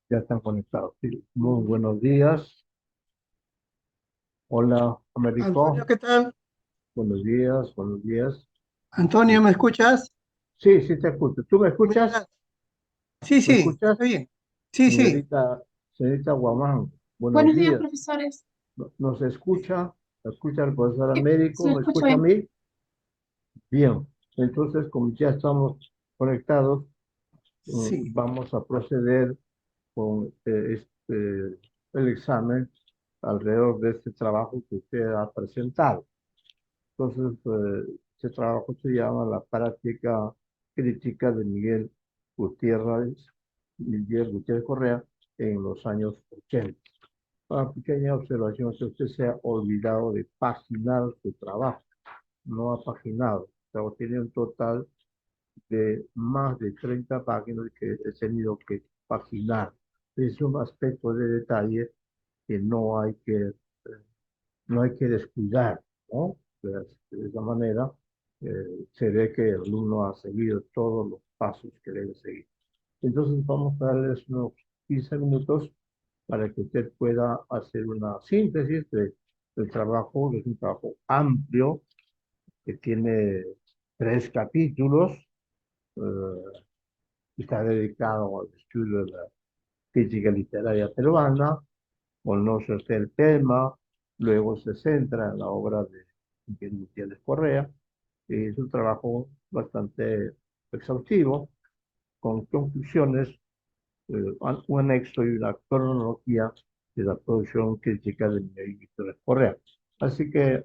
Ya están conectados. Sí. Muy buenos días. Hola, Antonio, Américo. ¿qué tal? Buenos días, buenos días. Antonio, ¿me escuchas? Sí, sí te escucho. ¿Tú me Muy escuchas? bien. Sí, ¿Me sí, escuchas? está bien. Sí, sí. Señorita, señorita Guamán, buenos Buenos días, días. profesores. ¿Nos escucha? ¿Me escucha el profesor Sí, se Américo? lo ¿Me escucho escucha a bien. mí? Bien. Entonces, como ya estamos conectados, Sí. vamos a proceder con el examen alrededor de este trabajo que usted ha presentado. Entonces, ese trabajo se llama La práctica crítica de Miguel Gutiérrez Correa en los años 80. Una pequeña observación, si usted se ha olvidado de paginar su trabajo, no ha paginado, pero tiene un total de más de 30 páginas que he tenido que paginar. Es un aspecto de detalle que no hay que descuidar, ¿no? De esa manera se ve que el alumno ha seguido todos los pasos que debe seguir. Entonces vamos a darles unos 15 minutos para que usted pueda hacer una síntesis del trabajo. Es un trabajo amplio que tiene 3 capítulos. eh, Está dedicado al estudio de la crítica literaria peruana, conoce usted el tema, luego se centra en la obra de Miguel Gutiérrez Correa, y es un trabajo bastante exhaustivo, con conclusiones, un anexo y una cronología de la producción crítica de Miguel Gutiérrez Correa. Así que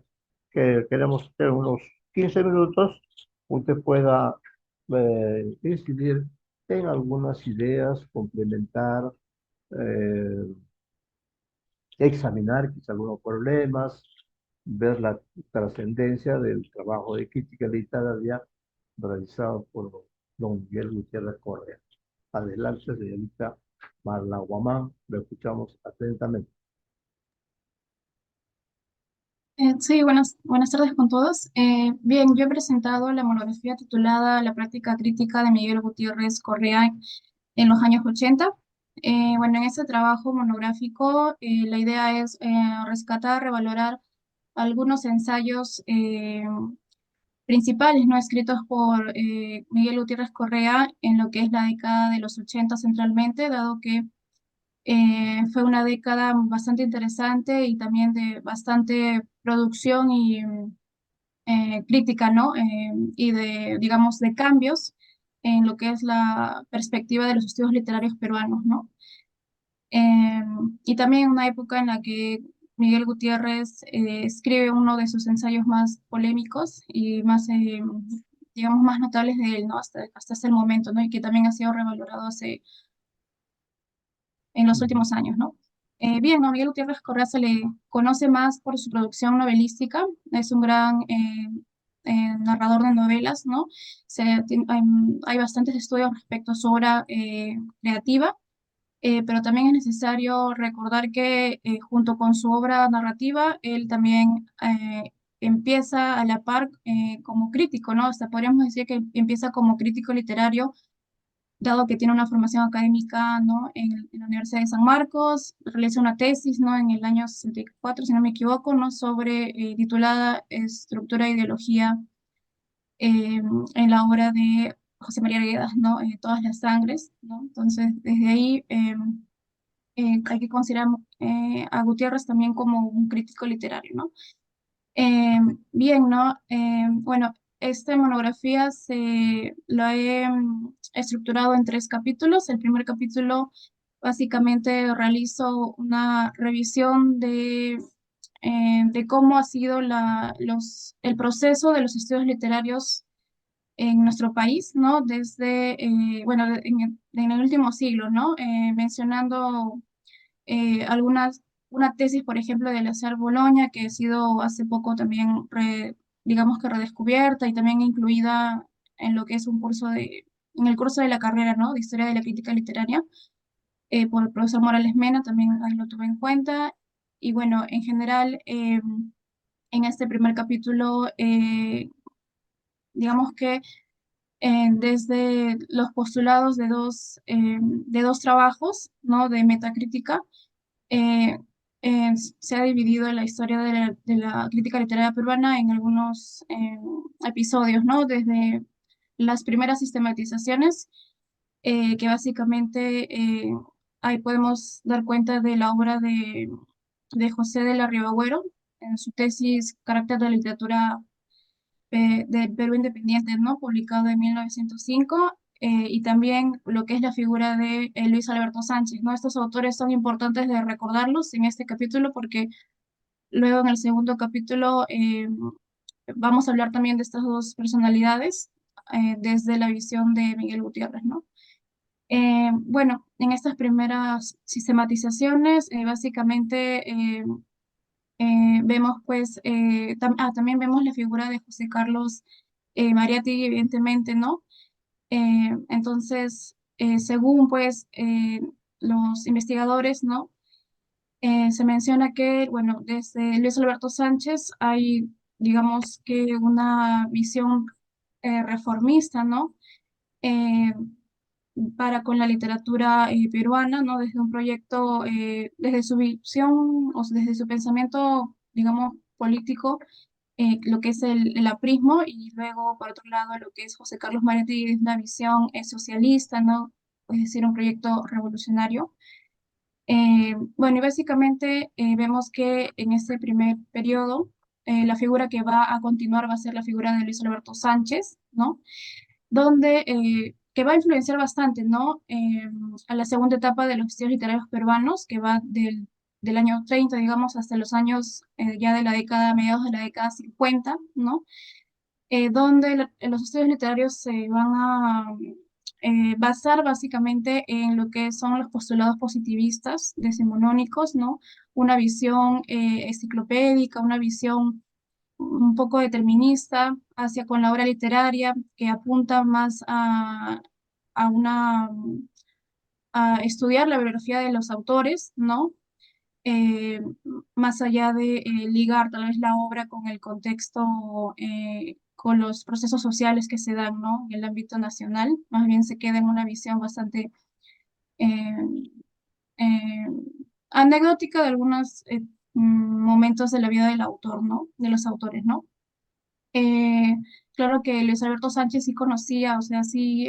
queremos tener unos 15 minutos, usted pueda incidir en algunas ideas, complementar, eh, examinar quizá algunos problemas, ver la trascendencia del trabajo de crítica literaria realizado por don Miguel Gutiérrez Correa. Adelante, señorita Marla Guamán, lo escuchamos atentamente. Sí, buenas tardes con todos. Bien, yo he presentado la monografía titulada La práctica crítica de Miguel Gutiérrez Correa en los años 80. Bueno, en este trabajo monográfico, la idea es rescatar, revalorar algunos ensayos principales, ¿no? Escritos por Miguel Gutiérrez Correa en lo que es la década de los 80 centralmente, dado que fue una década bastante interesante y también de bastante producción y crítica, ¿no? Y de, digamos, de cambios en lo que es la perspectiva de los estudios literarios peruanos, ¿no? Eh, y también una época en la que Miguel Gutiérrez escribe uno de sus ensayos más polémicos y más, digamos, más notables de él, ¿no? Hasta ese momento, ¿no? Y que también ha sido revalorado en los últimos años, ¿no? Bien, ¿no? Miguel Gutiérrez Correa se le conoce más por su producción novelística, es un gran narrador de novelas, ¿no? Hay bastantes estudios respecto a su obra creativa, pero también es necesario recordar que junto con su obra narrativa, él también empieza a la par como crítico, ¿no? Hasta podríamos decir que empieza como crítico literario dado que tiene una formación académica, ¿no? En la Universidad de San Marcos, realiza una tesis, ¿no? En el año 64, si no me equivoco, ¿no? Sobre, titulada Estructura e Ideología en la obra de José María Arguedas, ¿no? Todas las sangres, ¿no? Entonces, desde ahí hay que considerar a Gutiérrez también como un crítico literario, ¿no? Bien, ¿no? Bueno, esta monografía la he estructurado en 3 capítulos. El primer capítulo básicamente realizo una revisión de cómo ha sido el proceso de los estudios literarios en nuestro país, ¿no? Desde, bueno, en el último siglo, ¿no? Mencionando una tesis, por ejemplo, de Eleazar Boloña, que ha sido hace poco también, digamos que redescubierta y también incluida en lo que es en el curso de la carrera, ¿no? De Historia de la Crítica Literaria, por el profesor Morales Mena, también ahí lo tuve en cuenta. Y bueno, en general, en este primer capítulo, digamos que desde los postulados de dos trabajos, ¿no? De metacrítica. eh, Se ha dividido la historia de la crítica literaria peruana en algunos episodios, ¿no? Desde las primeras sistematizaciones, que básicamente ahí podemos dar cuenta de la obra de José de la Ribagüero en su tesis Carácter de la literatura del Perú Independiente, ¿no? Publicado en 1905, y también lo que es la figura de Luis Alberto Sánchez, ¿no? Estos autores son importantes de recordarlos en este capítulo porque luego en el segundo capítulo vamos a hablar también de estas dos personalidades desde la visión de Miguel Gutiérrez, ¿no? Bueno, en estas primeras sistematizaciones, básicamente vemos pues, también vemos la figura de José Carlos Mariátegui, evidentemente, ¿no? Entonces, según pues los investigadores, ¿no? Se menciona que, bueno, desde Luis Alberto Sánchez hay, digamos que una visión reformista, ¿no? Eh, para con la literatura peruana, ¿no? Desde un proyecto, desde su visión o desde su pensamiento, digamos, político, lo que es el aprismo, y luego, por otro lado, lo que es José Carlos Mariátegui, es una visión socialista, ¿no? Es decir, un proyecto revolucionario. Bueno, y básicamente vemos que en este primer periodo, la figura que va a continuar va a ser la figura de Luis Alberto Sánchez, ¿no? Donde, que va a influenciar bastante, ¿no? A la segunda etapa de los estudios literarios peruanos, que va del año 30, digamos, hasta los años ya de la década, mediados de la década 50, ¿no? Donde los estudios literarios se van a basar básicamente en lo que son los postulados positivistas decimonónicos, ¿no? Una visión enciclopédica, una visión un poco determinista hacia con la obra literaria, que apunta más a una, a estudiar la biografía de los autores, ¿no? Eh, Más allá de ligar tal vez la obra con el contexto, con los procesos sociales que se dan, ¿no? En el ámbito nacional, más bien se queda en una visión bastante eh, eh, anecdótica de algunos momentos de la vida del autor, ¿no? De los autores, ¿no? Eh, claro que Luis Alberto Sánchez sí conocía, o sea, sí,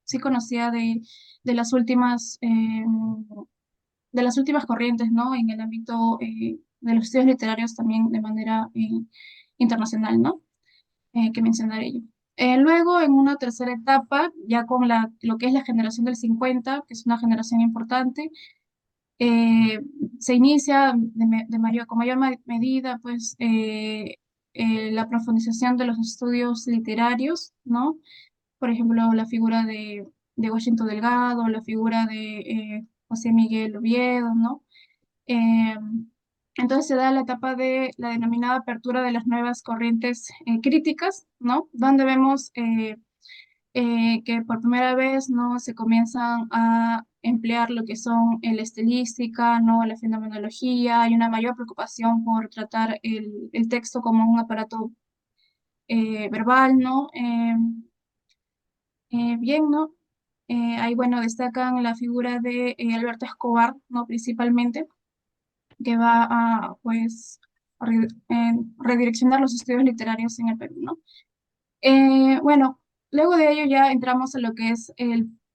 sí conocía de las últimas, de las últimas corrientes, ¿no? En el ámbito de los estudios literarios también de manera internacional, ¿no? Que mencionaré yo. Luego, en una tercera etapa, ya con lo que es la generación del 50, que es una generación importante, eh, se inicia con mayor medida, pues, la profundización de los estudios literarios, ¿no? Por ejemplo, la figura de Washington Delgado, la figura de José Miguel Oviedo, ¿no? Eh, entonces se da la etapa de la denominada apertura de las nuevas corrientes críticas, ¿no? Donde vemos que por primera vez, ¿no? Se comienzan a emplear lo que son la estilística, ¿no? La fenomenología, hay una mayor preocupación por tratar el texto como un aparato verbal, ¿no? Bien, ¿no? Ahí, bueno, destacan la figura de Alberto Escobar, ¿no? Principalmente, que va a, pues, redireccionar los estudios literarios en el Perú, ¿no? Bueno, luego de ello ya entramos a lo que es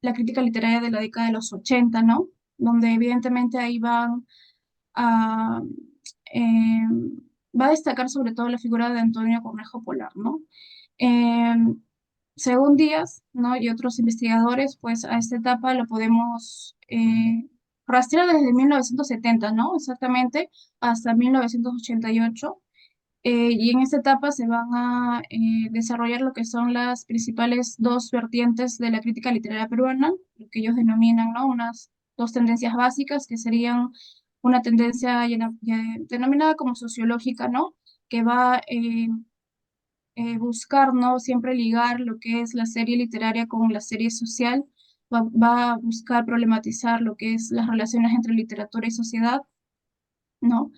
la crítica literaria de la década de los 80, ¿no? Donde evidentemente ahí a, eh, va a destacar sobre todo la figura de Antonio Cornejo Polar, ¿no? Eh, Según Díaz, ¿no? Y otros investigadores, pues a esta etapa lo podemos rastrear desde 1970, ¿no? Exactamente, hasta 1988. Y en esta etapa se van a desarrollar lo que son las principales dos vertientes de la crítica literaria peruana, lo que ellos denominan, ¿no? Unas dos tendencias básicas, que serían una tendencia denominada como sociológica, ¿no? Que va a buscar, ¿no? Siempre ligar lo que es la serie literaria con la serie social, va a buscar problematizar lo que es las relaciones entre literatura y sociedad, ¿no?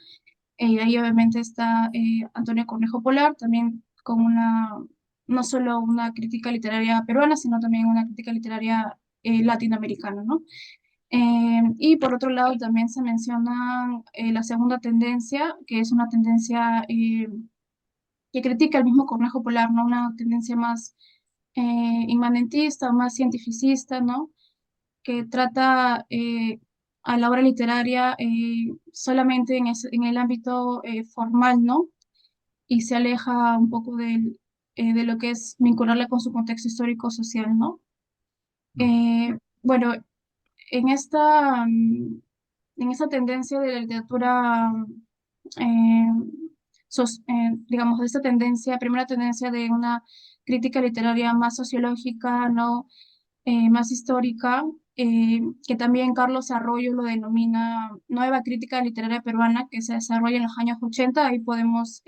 Ahí obviamente está Antonio Cornejo Polar, también con no solo una crítica literaria peruana, sino también una crítica literaria latinoamericana, ¿no? Y por otro lado también se menciona la segunda tendencia, que es una tendencia que critica el mismo Cornejo Polar, ¿no? Una tendencia más inmanentista, más cientificista, ¿no? Que trata a la obra literaria solamente en el ámbito formal, ¿no? Y se aleja un poco de lo que es vincularla con su contexto histórico-social, ¿no? Bueno, en en esta tendencia de la literatura, eh, digamos, de esta tendencia, primera tendencia de una crítica literaria más sociológica, ¿no? Más histórica, que también Carlos Arroyo lo denomina nueva crítica literaria peruana, que se desarrolla en los años 80. Ahí podemos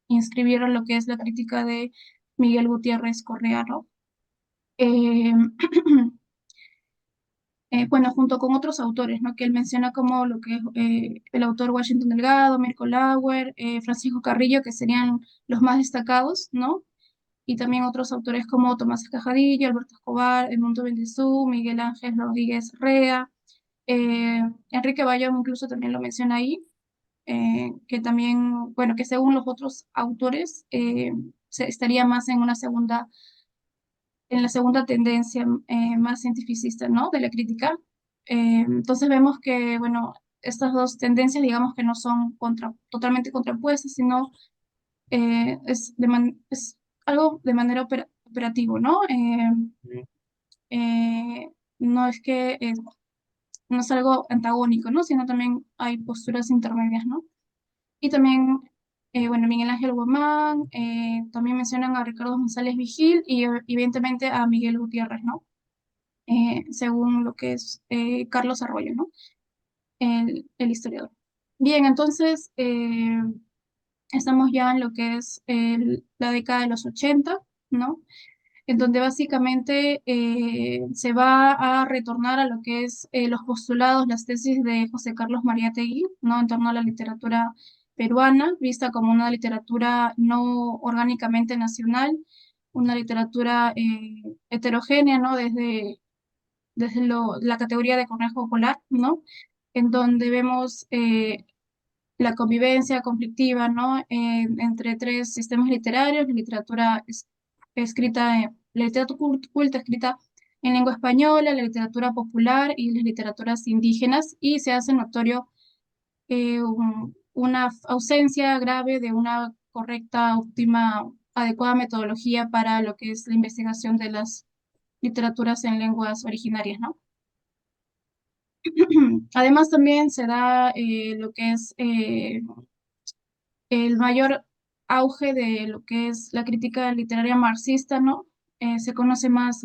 inscribir en lo que es la crítica de Miguel Gutiérrez Correa, ¿no? Eh, bueno, junto con otros autores, ¿no? Que él menciona como lo que es el autor Washington Delgado, Mirko Lauer, Francisco Carrillo, que serían los más destacados, ¿no? Y también otros autores como Tomás Cajadillo, Alberto Escobar, Edmundo Bendezú, Miguel Ángel Rodríguez Rea, Enrique Bayón incluso también lo menciona ahí, que también, bueno, que según los otros autores estaría más en la segunda tendencia más cientificista, ¿no? De la crítica. Entonces vemos que, bueno, estas dos tendencias, digamos que no son totalmente contrapuestas, sino es algo de manera operativo, ¿no? Eh, no es que no es algo antagónico, ¿no? Sino también hay posturas intermedias, ¿no? Y también, bueno, Miguel Ángel Guzmán, también mencionan a Ricardo González Vigil y evidentemente a Miguel Gutiérrez, ¿no? Según lo que es Carlos Arroyo, ¿no? El historiador. Bien, entonces estamos ya en lo que es la década de los 80, ¿no? En donde básicamente se va a retornar a lo que es los postulados, las tesis de José Carlos Mariátegui, ¿no? En torno a la literatura peruana, vista como una literatura no orgánicamente nacional, una literatura heterogénea, ¿no? Desde la categoría de Cornejo Polar, ¿no? En donde vemos la convivencia conflictiva, ¿no? Entre tres sistemas literarios, la literatura escrita, la literatura culta escrita en lengua española, la literatura popular y las literaturas indígenas, y se hace notorio una ausencia grave de una correcta, óptima, adecuada metodología para lo que es la investigación de las literaturas en lenguas originarias, ¿no? Además, también se da lo que es el mayor auge de lo que es la crítica literaria marxista, ¿no? Se conoce más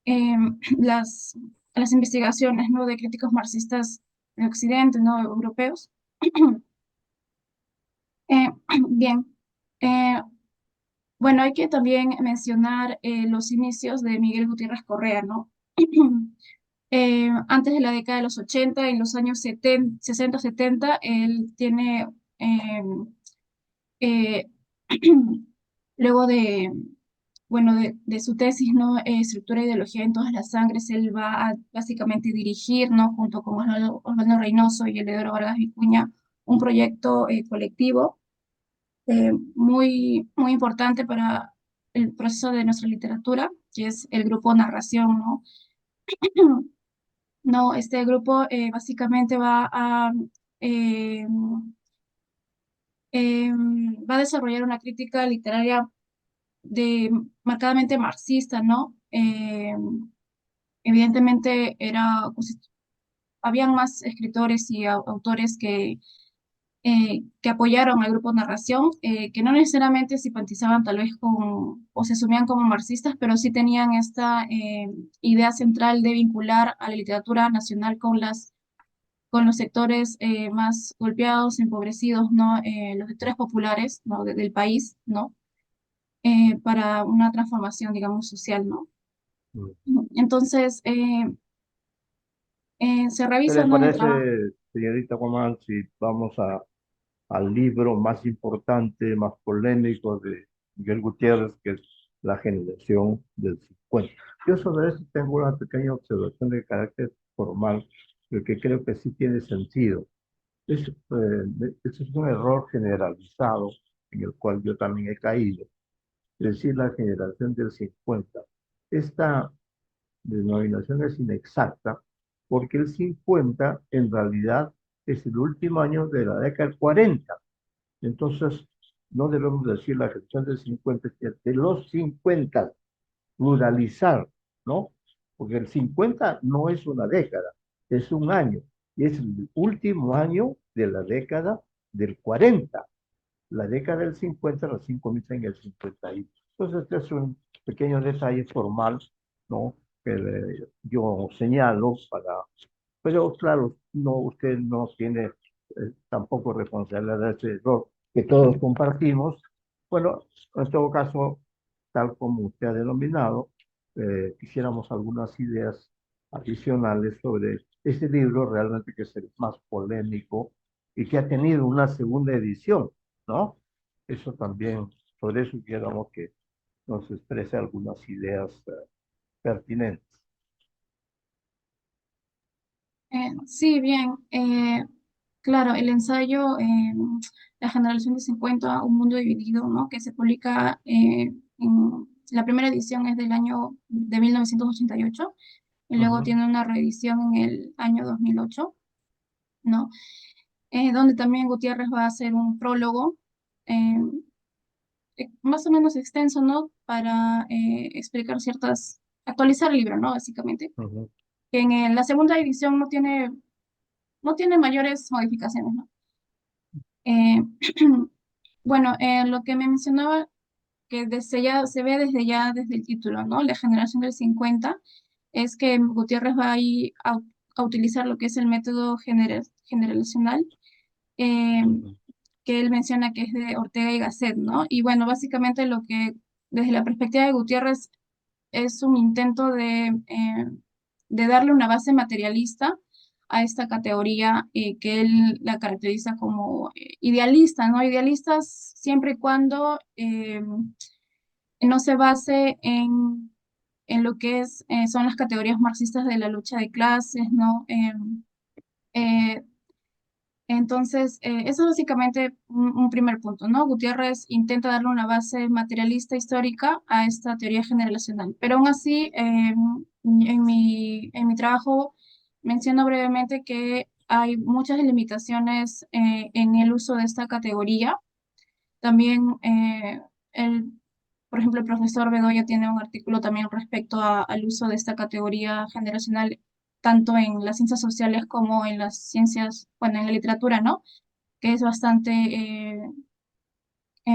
eh, las, las investigaciones, ¿no? De críticos marxistas de Occidente, ¿no? Europeos. Eh, bien. Eh, bueno, hay que también mencionar los inicios de Miguel Gutiérrez Correa, ¿no? Antes de la década de los 80, en los años 60, 70, él tiene, eh, luego bueno, de su tesis, ¿no? Estructura e ideología en todas las sangres, él va a básicamente dirigir, ¿no? Junto con Osvaldo Reynoso y Eleodoro Vargas Vicuña, un proyecto colectivo muy importante para el proceso de nuestra literatura, que es el grupo Narración, ¿no? No, este grupo básicamente eh, va a desarrollar una crítica literaria marcadamente marxista, ¿no? Evidentemente habían más escritores y autores que apoyaron al grupo Narración, que no necesariamente simpatizaban tal vez o se asumían como marxistas, pero sí tenían esta idea central de vincular a la literatura nacional con los sectores más golpeados, empobrecidos, ¿no? Los sectores populares, ¿no? Del país, ¿no? Para una transformación, digamos, social, ¿no? Entonces, se ¿Qué revisa, le ¿no? El parece, trabajo. señorita Guamán, si vamos al libro más importante, más polémico Miguel Gutiérrez, que es la generación del 50. Yo sobre eso tengo una pequeña observación de carácter formal, pero que creo que sí tiene sentido. Ese es un error generalizado en el cual yo también he caído, es decir, la generación del 50. Esta denominación es inexacta porque el 50 en realidad es el último año de la década del 40. Entonces, no debemos decir la generación del 50, que de los 50, pluralizar, ¿no? Porque el 50 no es una década, es un año, y es el último año de la década del 40. La década del 50 recién comienza en el 51. Entonces, este es un pequeño detalle formal, ¿no? Que yo señalo para... Pero claro, no, usted no tiene tampoco responsabilidad de ese error que todos compartimos. Bueno, en todo caso, tal como usted ha denominado, quisiéramos algunas ideas adicionales sobre este libro, realmente que es el más polémico y que ha tenido una segunda edición, ¿no? Eso también, sobre eso quisiéramos que nos exprese algunas ideas pertinentes. Sí, bien. Claro, el ensayo La generación de 50, Un mundo dividido, ¿no? Que se publica la primera edición es del año de 1988 y luego Ujú, tiene una reedición en el año 2008, ¿no? Donde también Gutiérrez va a hacer un prólogo eh, más o menos extenso, ¿no? Para explicar actualizar el libro, ¿no? Básicamente. ujú, Que en la segunda edición no tiene mayores modificaciones, ¿no? Eh, bueno, lo que me mencionaba, que desde ya, se ve desde el título, ¿no? La generación del 50, es que Gutiérrez va a, ir a utilizar lo que es el método generacional, eh, ujú, que él menciona que es de Ortega y Gasset, ¿no? Y bueno, básicamente lo que desde la perspectiva de Gutiérrez es un intento de darle una base materialista a esta categoría que él la caracteriza como idealista, ¿no? Idealistas siempre y cuando no se base en lo que son las categorías marxistas de la lucha de clases, ¿no? Eh, entonces, eso es básicamente un primer punto, ¿no? Gutiérrez intenta darle una base materialista histórica a esta teoría generacional, pero aún así, en mi trabajo menciono brevemente que hay muchas limitaciones en el uso de esta categoría. También, por ejemplo, el profesor Bedoya tiene un artículo también respecto al uso de esta categoría generacional, tanto en las ciencias sociales como en las ciencias, bueno, en la literatura, ¿no? Que es bastante,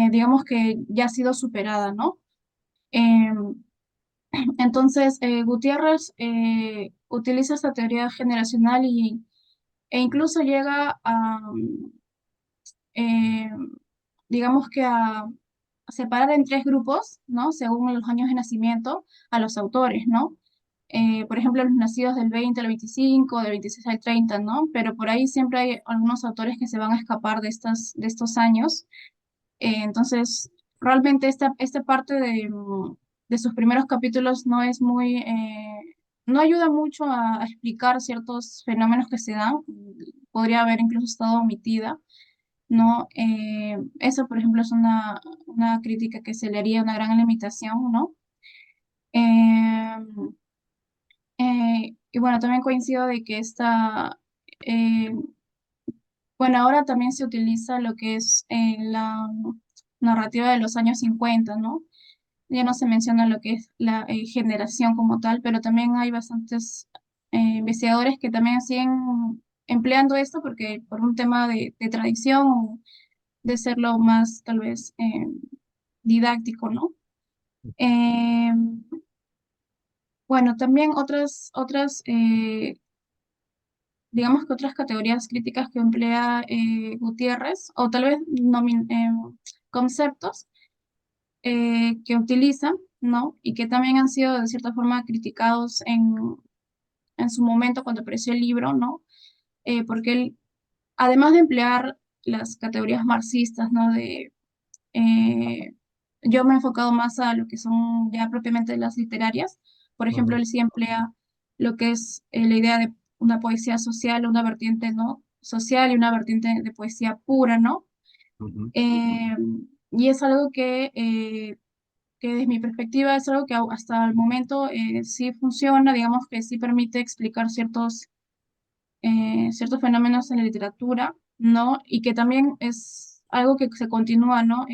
digamos que ya ha sido superada, ¿no? Eh, entonces, Gutiérrez utiliza esta teoría generacional e incluso llega eh, digamos que a separar en tres grupos, ¿no? Según los años de nacimiento, a los autores, ¿no? Por ejemplo, los nacidos del 20 al 25, del 26 al 30, ¿no? Pero por ahí siempre hay algunos autores que se van a escapar de estos años. Entonces, realmente esta parte de sus primeros capítulos no es no ayuda mucho a explicar ciertos fenómenos que se dan. Podría haber incluso estado omitida, ¿no? Eso, por ejemplo, es una crítica que se le haría una gran limitación, ¿no? Eh, y bueno, también coincido de que eh, bueno, ahora también se utiliza lo que es la narrativa de los años 50, ¿no? Ya no se menciona lo que es la generación como tal, pero también hay bastantes investigadores que también siguen empleando esto porque por un tema de tradición, de serlo más tal vez didáctico, ¿no? Eh, bueno, también digamos que otras categorías críticas que emplea Gutiérrez, o tal vez conceptos que utiliza, ¿no? Y que también han sido de cierta forma criticados en su momento cuando apareció el libro, ¿no? Porque él, además de emplear las categorías marxistas, ¿no? De yo me he enfocado más a lo que son ya propiamente las literarias. Por ejemplo, Ujú, él sí emplea lo que es la idea de una poesía social, una vertiente no social y una vertiente de poesía pura, ¿no? ujú, Eh, y es algo que desde mi perspectiva es algo que hasta el momento sí funciona, digamos que sí permite explicar ciertos fenómenos en la literatura, ¿no? Y que también es algo que se continúa, ¿no?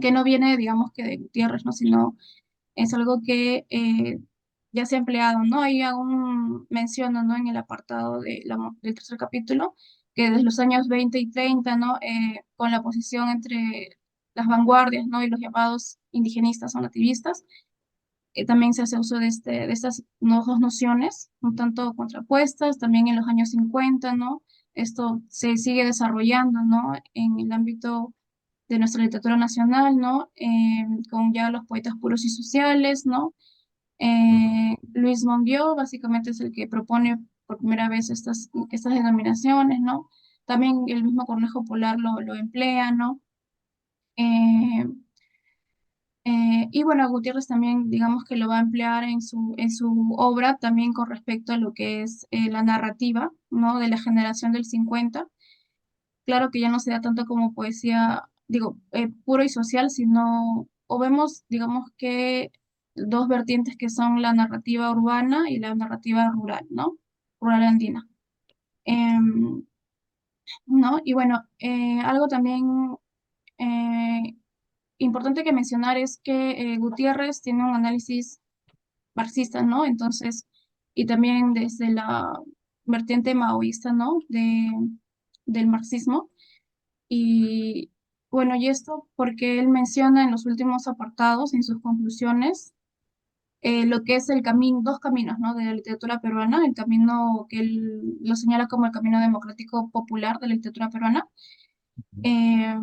Que no viene, digamos, que de Gutiérrez, ¿no? Sino es algo que ya se ha empleado, ¿no? Ahí aún menciono, ¿no? En el apartado del tercer capítulo, que desde los años 20 y 30, ¿no? Con la posición entre las vanguardias, ¿no? Y los llamados indigenistas o nativistas, también se hace uso de estas dos nociones, un tanto contrapuestas, también en los años 50, ¿no? Esto se sigue desarrollando, ¿no? En el ámbito de nuestra literatura nacional, ¿no? Con ya los poetas puros y sociales, ¿no? ujú. Luis Monbiot básicamente es el que propone por primera vez estas denominaciones, ¿no? También el mismo Cornejo Polar lo emplea, ¿no? Eh, y bueno, Gutiérrez también, digamos que lo va a emplear en su obra también con respecto a lo que es la narrativa, ¿no? De la generación del 50. Claro que ya no se da tanto como poesía, digo, puro y social, sino, o vemos, digamos que dos vertientes que son la narrativa urbana y la narrativa rural, ¿no? Rural andina. Em, ¿No? Y bueno, algo también eh, importante que mencionar es que Gutiérrez tiene un análisis marxista, ¿no? Entonces, y también desde la vertiente maoísta, ¿no? Del marxismo. Y bueno, y esto porque él menciona en los últimos apartados, en sus conclusiones, lo que es el camino, dos caminos, ¿no? De la literatura peruana, el camino que él lo señala como el camino democrático popular de la literatura peruana, eh,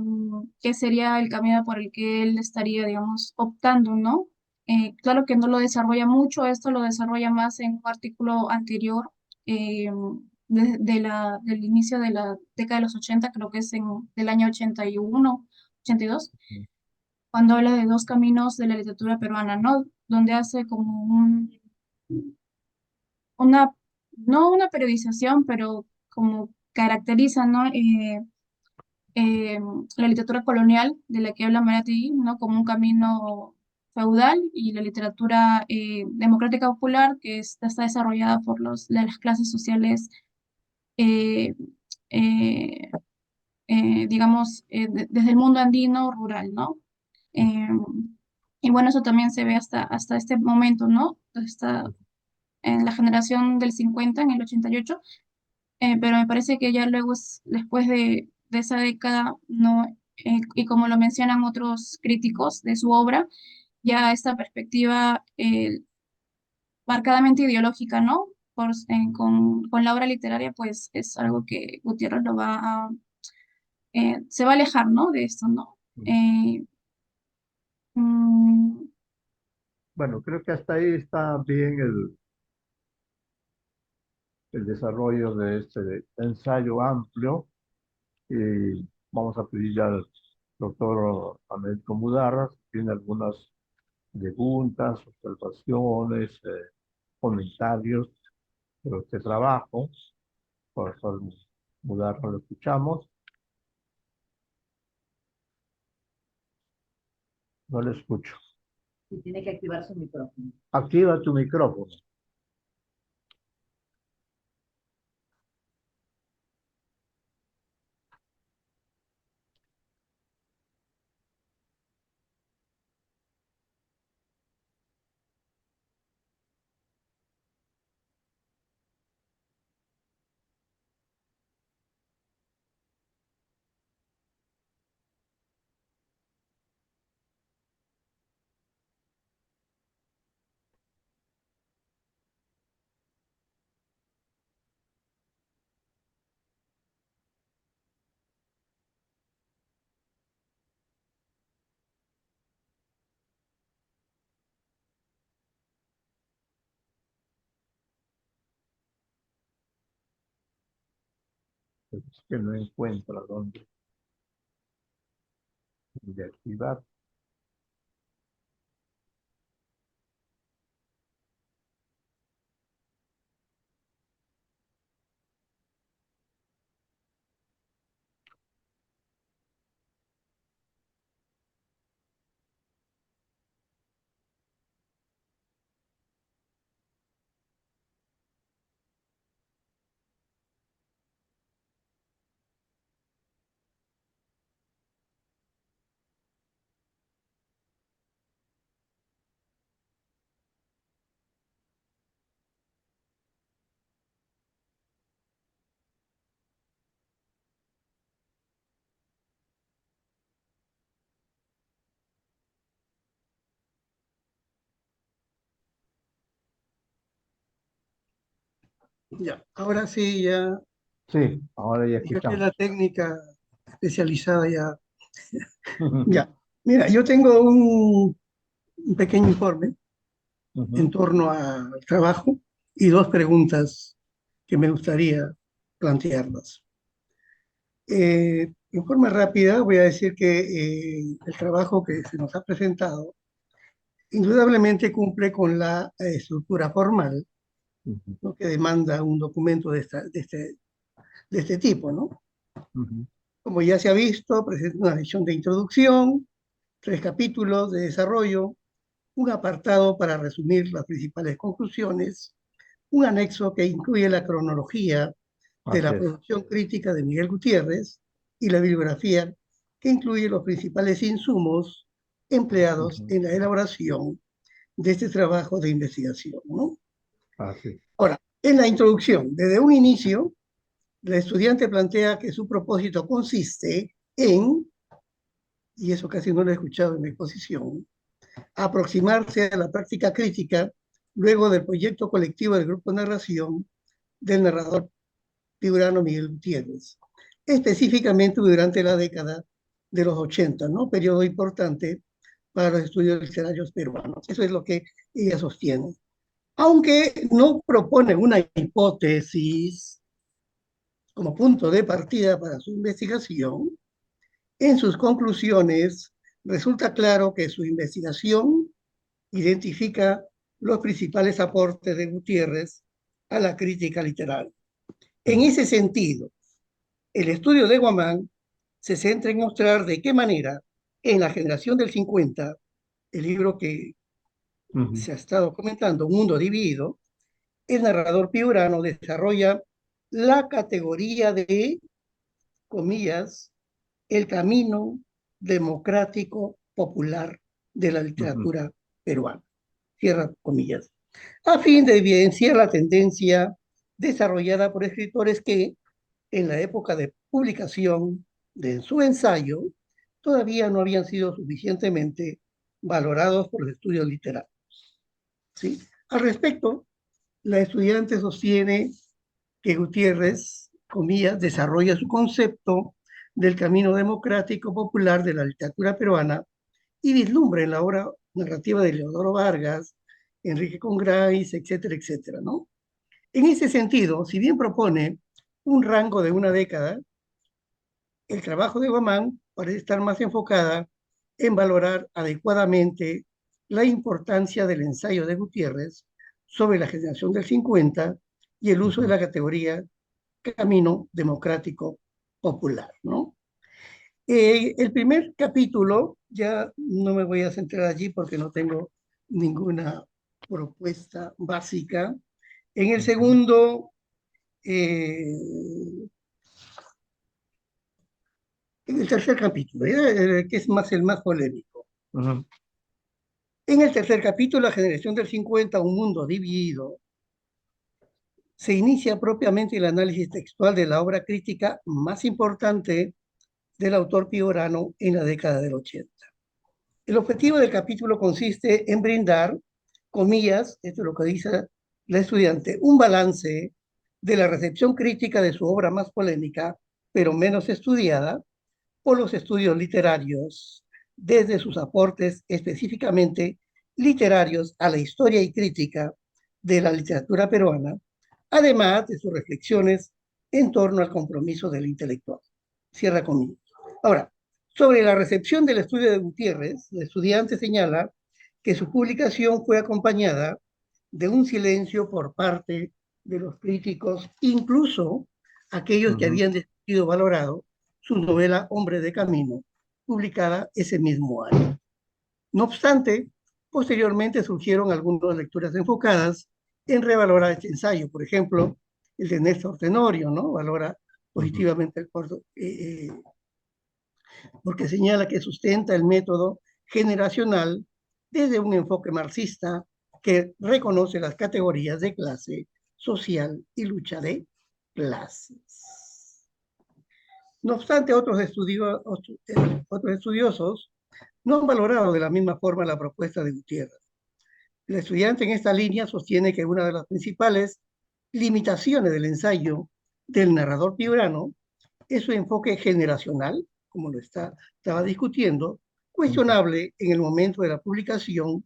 que sería el camino por el que él estaría, digamos, optando, ¿no? Claro que no lo desarrolla mucho, esto lo desarrolla más en un artículo anterior, eh, del inicio de la década de los 80, creo que es del año 81, 82, cuando habla de dos caminos de la literatura peruana, ¿no? Donde hace como una, no una periodización, pero como caracteriza, ¿no? eh, la literatura colonial de la que habla Marati, ¿no? Como un camino feudal y la literatura democrática popular que está desarrollada por las clases sociales, eh, eh, digamos, desde el mundo andino rural, ¿no? Eh, y bueno, eso también se ve hasta este momento, ¿no? Hasta en la generación del 50, en el 88, pero me parece que ya luego, después de esa década, no, y como lo mencionan otros críticos de su obra, ya esta perspectiva marcadamente ideológica, ¿no? Con la obra literaria, pues es algo que Gutiérrez se va a alejar, ¿no? De esto, ¿no? Eh, mm, Bueno, creo que hasta ahí está bien el desarrollo de este ensayo amplio. Y vamos a pedir ya al doctor Américo Mudarras, tiene algunas preguntas, observaciones, comentarios sobre este trabajo. Por favor, Mudarras, lo escuchamos. No le escucho. Y tiene que activar su micrófono. Activa tu micrófono. Es que no encuentra dónde de activar. Ya, ahora sí, ya, Sí, ahora ya ya que escuchamos. la técnica especializada ya. Ya, mira, yo tengo un pequeño informe en Ujú, torno al trabajo y dos preguntas que me gustaría plantearlas. En forma rápida voy a decir que el trabajo que se nos ha presentado indudablemente cumple con la estructura formal, ujú, ¿no?, que demanda un documento de este tipo, ¿no? ujú, Como ya se ha visto, presenta una sección de introducción, tres capítulos de desarrollo, un apartado para resumir las principales conclusiones, un anexo que incluye la cronología de así la es. producción crítica de Miguel Gutiérrez y la bibliografía que incluye los principales insumos empleados Ujú, en la elaboración de este trabajo de investigación, ¿no? así es. Ahora, en la introducción, desde un inicio, la estudiante plantea que su propósito consiste en, y eso casi no lo he escuchado en mi exposición, aproximarse a la práctica crítica luego del proyecto colectivo del grupo de narración del narrador piurano Miguel Gutiérrez, específicamente durante la década de los 80, ¿no? Periodo importante para los estudios literarios peruanos. Eso es lo que ella sostiene. Aunque no propone una hipótesis como punto de partida para su investigación, en sus conclusiones resulta claro que su investigación identifica los principales aportes de Gutiérrez a la crítica literaria. En Ujú, ese sentido, el estudio de Guamán se centra en mostrar de qué manera en la generación del 50, el libro que ujú, se ha estado comentando, Un mundo dividido, el narrador piurano desarrolla la categoría de, comillas, el camino democrático popular de la ujú, literatura peruana, cierra comillas, a fin de evidenciar la tendencia desarrollada por escritores que, en la época de publicación de su ensayo, todavía no habían sido suficientemente valorados por los estudios literarios, ¿sí? Al respecto, la estudiante sostiene que Gutiérrez, comillas, desarrolla su concepto del camino democrático popular de la literatura peruana y vislumbra en la obra narrativa de Leodoro Vargas, Enrique Congráis, etcétera, etcétera, ¿no? En ese sentido, si bien propone un rango de una década, el trabajo de Guamán parece estar más enfocada en valorar adecuadamente la importancia del ensayo de Gutiérrez sobre la generación del 50 y el uso de ujú. la categoría camino democrático popular, ¿no? El primer capítulo, ya no me voy a centrar allí porque no tengo ninguna propuesta básica. En el Ujú, segundo, eh, en el tercer capítulo, que es más el más polémico. ujú, En el tercer capítulo, La generación del 50, un mundo dividido, se inicia propiamente el análisis textual de la obra crítica más importante del autor piorano en la década del 80. El objetivo del capítulo consiste en brindar, comillas, esto es lo que dice la estudiante, un balance de la recepción crítica de su obra más polémica, pero menos estudiada, por los estudios literarios, desde sus aportes específicamente literarios a la historia y crítica de la literatura peruana, además de sus reflexiones en torno al compromiso del intelectual. Cierra comillas. Ahora, sobre la recepción del estudio de Gutiérrez, el estudiante señala que su publicación fue acompañada de un silencio por parte de los críticos, incluso aquellos que ujú, habían sido valorado su novela Hombre de Camino, publicada ese mismo año. No obstante, posteriormente surgieron algunas lecturas enfocadas en revalorar este ensayo. Por ejemplo, el de Néstor Tenorio, ¿no? Valora ujú. positivamente el corto, porque señala que sustenta el método generacional desde un enfoque marxista que reconoce las categorías de clase, social y lucha de clases. No obstante, otros estudiosos no han valorado de la misma forma la propuesta de Gutiérrez. El estudiante en esta línea sostiene que una de las principales limitaciones del ensayo del narrador piurano es su enfoque generacional, como estaba discutiendo, cuestionable en el momento de la publicación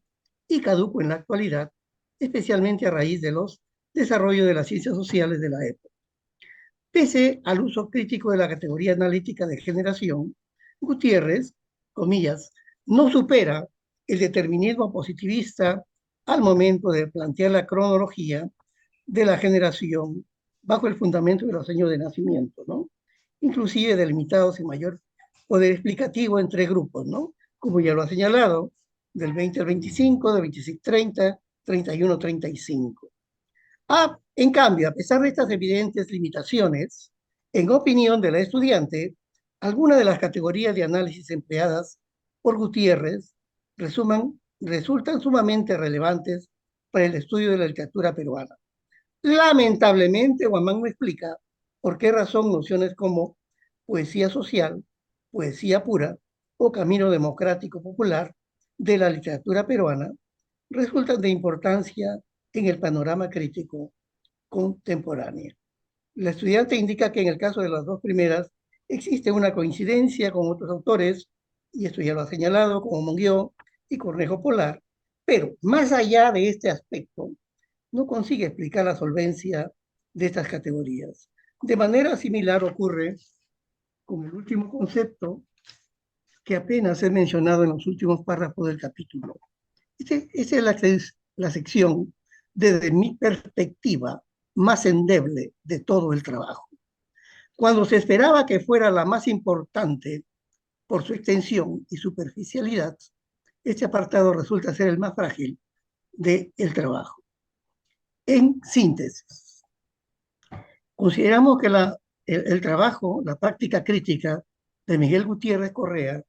y caduco en la actualidad, especialmente a raíz de los desarrollos de las ciencias sociales de la época. Pese al uso crítico de la categoría analítica de generación, Gutiérrez, comillas, no supera el determinismo positivista al momento de plantear la cronología de la generación bajo el fundamento de los años de nacimiento, ¿no? Inclusive delimitados en mayor poder explicativo entre grupos, ¿no? Como ya lo ha señalado, del 20 al 25, del 26-30, 31-35. En cambio, a pesar de estas evidentes limitaciones, en opinión de la estudiante, algunas de las categorías de análisis empleadas por Gutiérrez resultan sumamente relevantes para el estudio de la literatura peruana. Lamentablemente, Guamán no explica por qué razón nociones como poesía social, poesía pura o camino democrático popular de la literatura peruana resultan de importancia en el panorama crítico contemporáneo. La estudiante indica que en el caso de las dos primeras existe una coincidencia con otros autores, y esto ya lo ha señalado, como Monguió y Cornejo Polar, pero más allá de este aspecto, no consigue explicar la solvencia de estas categorías. De manera similar ocurre con el último concepto que apenas he mencionado en los últimos párrafos del capítulo. Esta es la sección, desde mi perspectiva, más endeble de todo el trabajo. Cuando se esperaba que fuera la más importante por su extensión y superficialidad, este apartado resulta ser el más frágil del trabajo. En síntesis, consideramos que el trabajo, la práctica crítica de Miguel Gutiérrez Correa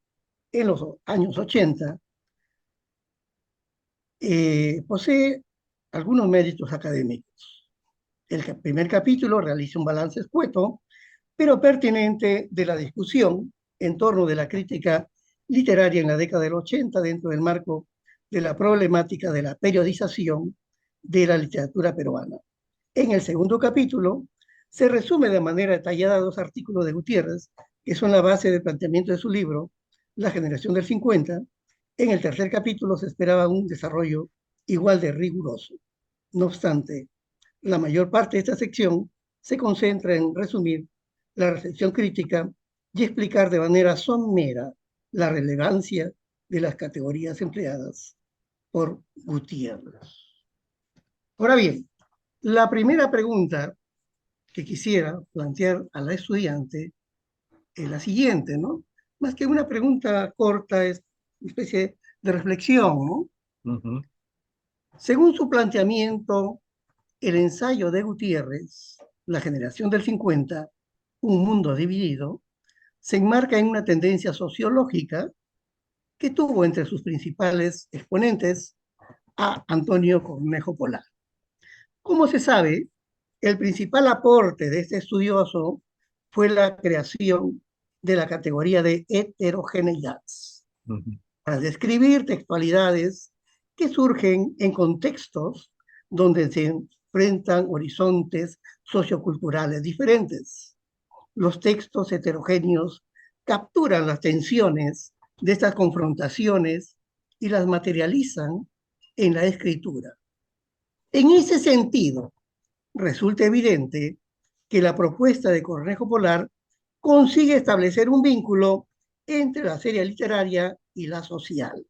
en los años 80 posee algunos méritos académicos. El primer capítulo realiza un balance escueto, pero pertinente de la discusión en torno de la crítica literaria en la década del 80 dentro del marco de la problemática de la periodización de la literatura peruana. En el segundo capítulo se resume de manera detallada dos artículos de Gutiérrez, que son la base del planteamiento de su libro, La generación del 50. En el tercer capítulo se esperaba un desarrollo igual de riguroso. No obstante, la mayor parte de esta sección se concentra en resumir la recepción crítica y explicar de manera somera la relevancia de las categorías empleadas por Gutiérrez. Ahora bien, la primera pregunta que quisiera plantear a la estudiante es la siguiente, ¿no? Más que una pregunta corta, es una especie de reflexión, ¿no? Ujú. Según su planteamiento, el ensayo de Gutiérrez, La generación del 50, un mundo dividido, se enmarca en una tendencia sociológica que tuvo entre sus principales exponentes a Antonio Cornejo Polar. Como se sabe, el principal aporte de este estudioso fue la creación de la categoría de heterogeneidad, Ujú. para describir textualidades que surgen en contextos donde se enfrentan horizontes socioculturales diferentes. Los textos heterogéneos capturan las tensiones de estas confrontaciones y las materializan en la escritura. En ese sentido, resulta evidente que la propuesta de Cornejo Polar consigue establecer un vínculo entre la serie literaria y la social.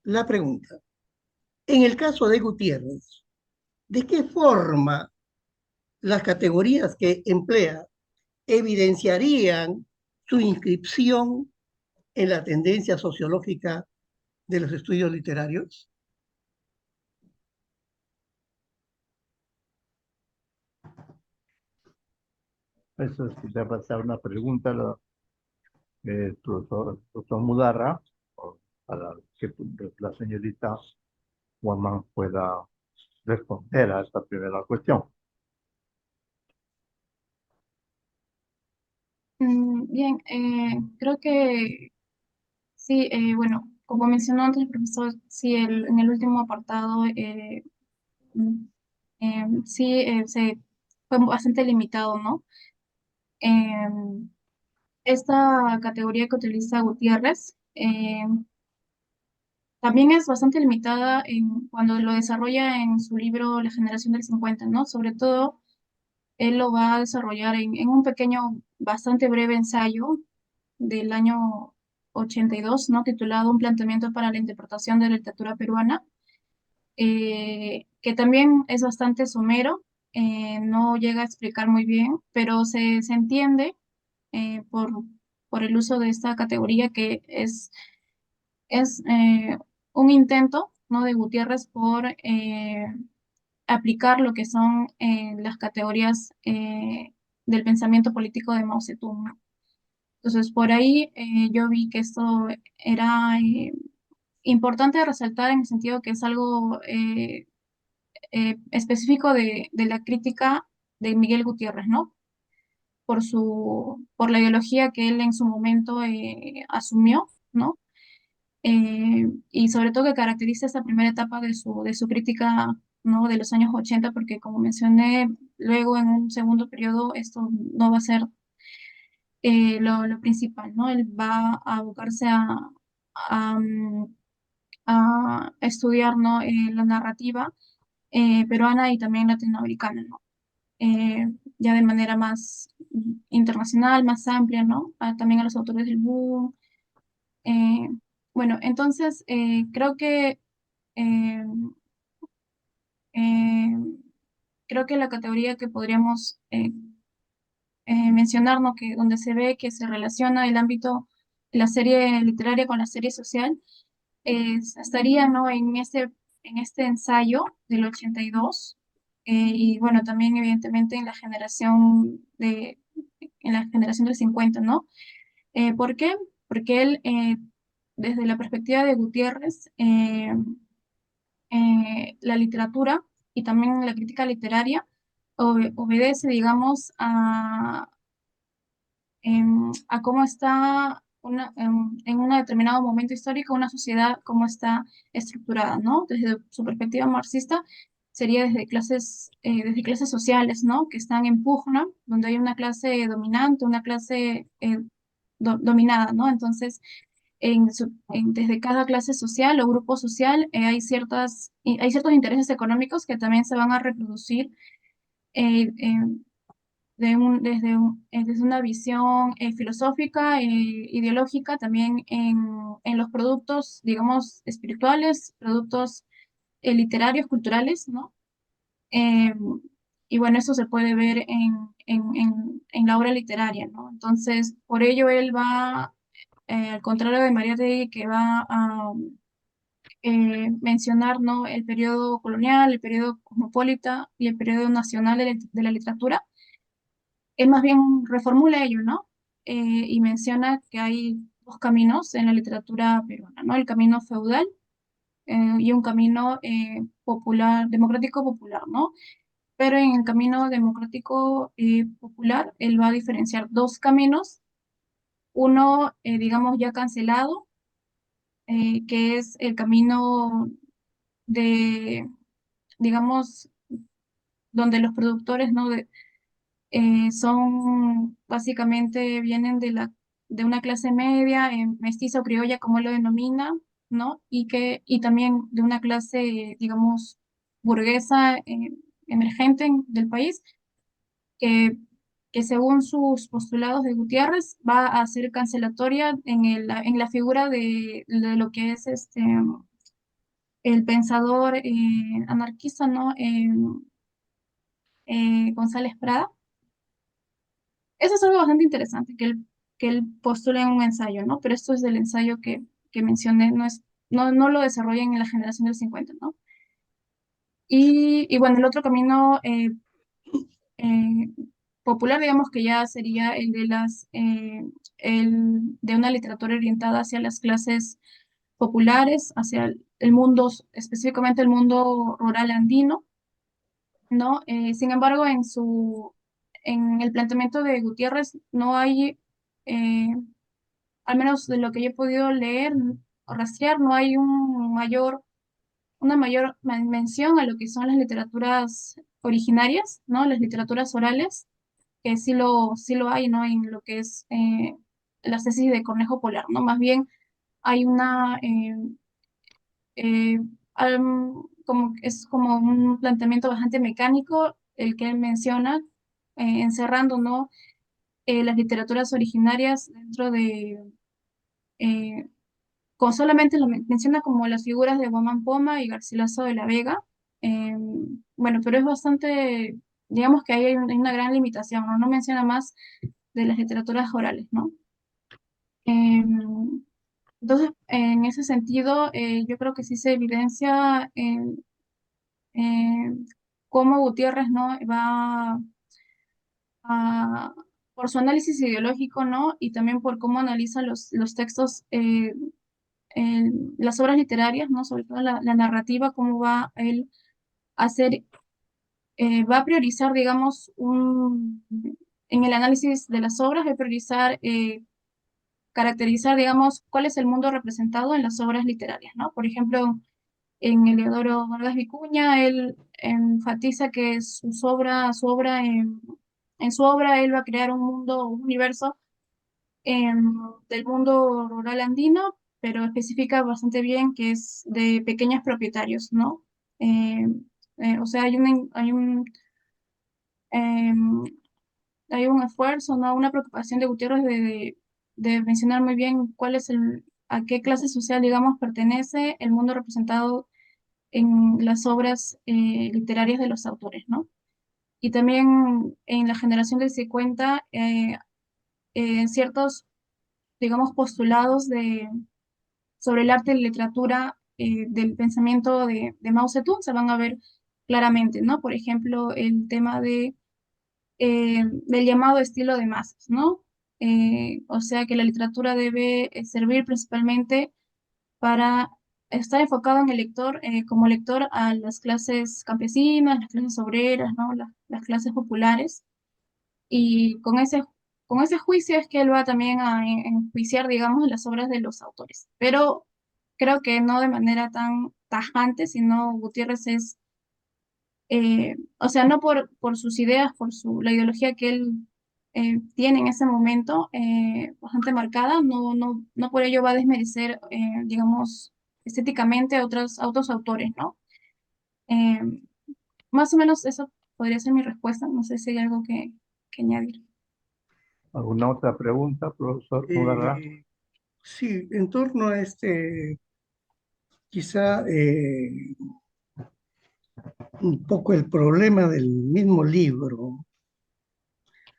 La pregunta, en el caso de Gutiérrez, ¿de qué forma las categorías que emplea evidenciarían su inscripción en la tendencia sociológica de los estudios literarios? Eso es, le va a hacer una pregunta al profesor Mudarra, para que la señorita Guamán pueda responder a esta primera cuestión. Bien, creo que sí, bueno, como mencionó antes el profesor, sí, en el último apartado mm, sí, fue bastante limitado, ¿no? Em, Esta categoría que utiliza Gutiérrez también es bastante limitada cuando lo desarrolla en su libro La generación del 50, ¿no? Sobre todo, él lo va a desarrollar en un pequeño, bastante breve ensayo del año 82, ¿no? Titulado Un planteamiento para la interpretación de la literatura peruana, que también es bastante somero, no llega a explicar muy bien, pero se entiende eh, por, por el uso de esta categoría que es un intento, ¿no? De Gutiérrez por aplicar lo que son las categorías del pensamiento político de Mao Zedong, ¿no? Entonces, por ahí yo vi que esto era importante de resaltar en el sentido que es algo específico de la crítica de Miguel Gutiérrez, ¿no? Por la ideología que él en su momento asumió, ¿no? Y sobre todo que caracteriza esta primera etapa de su crítica, ¿no? De los años 80, porque como mencioné, luego en un segundo periodo esto no va a ser lo principal, ¿no? Él va a abocarse a, mm, a estudiar, ¿no? La narrativa peruana y también latinoamericana, ¿no? Ya de manera más internacional, más amplia, ¿no? También a los autores del boom. Eh, bueno, entonces eh, eh, creo que la categoría que podríamos mencionar, ¿no? Que donde se ve que se relaciona el ámbito de la serie literaria con la serie social, estaría, ¿no? En este ensayo del 82, y bueno, también evidentemente en la generación del 50, ¿no? ¿Por qué? Porque él, desde la perspectiva de Gutiérrez, la literatura y también la crítica literaria obedece, digamos, a cómo está en un determinado momento histórico una sociedad, cómo está estructurada, ¿no? Desde su perspectiva marxista sería desde clases sociales, ¿no? Que están en pugna, donde hay una clase dominante, una clase dominada, ¿no? Entonces, desde cada clase social o grupo social hay ciertos intereses económicos que también se van a reproducir eh, eh, desde una visión filosófica, ideológica, también en los productos, digamos, espirituales, productos literarios, culturales, ¿no? Eh, y bueno, eso se puede ver en la obra literaria, ¿no? Entonces, por ello él va, al contrario de Mariátegui, que va a mencionar, ¿no? El periodo colonial, el periodo cosmopolita y el periodo nacional de la literatura, él más bien reformula ello, ¿no? Y menciona que hay dos caminos en la literatura peruana, ¿no? El camino feudal y un camino popular, democrático popular, ¿no? Pero en el camino democrático popular, él va a diferenciar dos caminos, uno, digamos, ya cancelado, que es el camino de, digamos, donde los productores, ¿no? Vienen de una clase media, mestiza o criolla, como él lo denomina, ¿no? Y también de una clase, digamos, burguesa, emergente del país, que según sus postulados de Gutiérrez va a ser cancelatoria en la figura de lo que es el pensador anarquista, ¿no? González Prada. Eso es algo bastante interesante que él postula en un ensayo, ¿no? Pero esto es del ensayo que mencioné, no lo desarrollan en la generación del 50, ¿no? Y bueno, el otro camino eh, popular, digamos que ya sería el de una literatura orientada hacia las clases populares, hacia el mundo, específicamente el mundo rural andino, ¿no? Sin embargo, en el planteamiento de Gutiérrez no hay, al menos de lo que yo he podido leer o rastrear, no hay una mayor mención a lo que son las literaturas originarias, ¿no? Las literaturas orales, que sí lo hay, ¿no? En lo que es las tesis de Cornejo Polar, ¿no? Más bien hay una, es como un planteamiento bastante mecánico el que él menciona, encerrando, ¿no? Las literaturas originarias dentro de, eh, con solamente lo menciona como las figuras de Guamán Poma y Garcilaso de la Vega. Eh, bueno, pero es bastante, digamos que ahí hay una gran limitación, ¿no? No menciona más de las literaturas orales, ¿no? Eh, entonces, en ese sentido, yo creo que sí se evidencia eh, cómo Gutiérrez, ¿no? Va a, por su análisis ideológico, ¿no? Y también por cómo analiza los textos, las obras literarias, ¿no? Sobre todo la narrativa, cómo va él a hacer, va a priorizar, digamos, en el análisis de las obras, va a priorizar, caracterizar, digamos, cuál es el mundo representado en las obras literarias, ¿no? Por ejemplo, en Eleodoro Vargas Vicuña, él enfatiza que en su obra él va a crear un mundo, un universo del mundo rural andino, pero especifica bastante bien que es de pequeños propietarios, ¿no? Eh, o sea, em, hay un esfuerzo, ¿no? Una preocupación de Gutiérrez de mencionar muy bien a qué clase social, digamos, pertenece el mundo representado en las obras literarias de los autores, ¿no? Y también en la generación del 50, ciertos, digamos, postulados sobre el arte y literatura del pensamiento de Mao Zedong se van a ver claramente, ¿no? Por ejemplo, el tema del llamado estilo de masas, ¿no? O sea que la literatura debe servir principalmente para estar enfocado en el lector, como lector a las clases campesinas, las clases obreras, ¿no? Las clases populares. Y con ese juicio es que él va también a enjuiciar, digamos, las obras de los autores. Pero creo que no de manera tan tajante, sino Gutiérrez es, o sea, no por sus ideas, la ideología que él tiene en ese momento, bastante marcada, no por ello va a desmerecer, digamos, estéticamente a otros autores, ¿no? Eh, Más o menos eso podría ser mi respuesta. No sé si hay algo que añadir. ¿Alguna otra pregunta, profesor Mudarra? Sí, en torno a quizá un poco el problema del mismo libro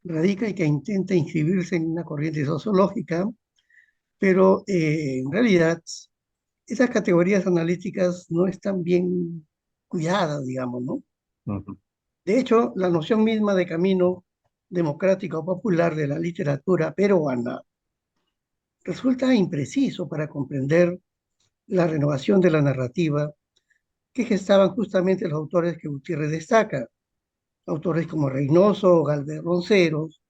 radica en que intenta inscribirse en una corriente sociológica, pero en realidad esas categorías analíticas no están bien cuidadas, digamos, ¿no? Ujú. De hecho, la noción misma de camino democrático popular de la literatura peruana resulta impreciso para comprender la renovación de la narrativa que gestaban justamente los autores que Gutiérrez destaca, autores como Reynoso, Galvez Ronceros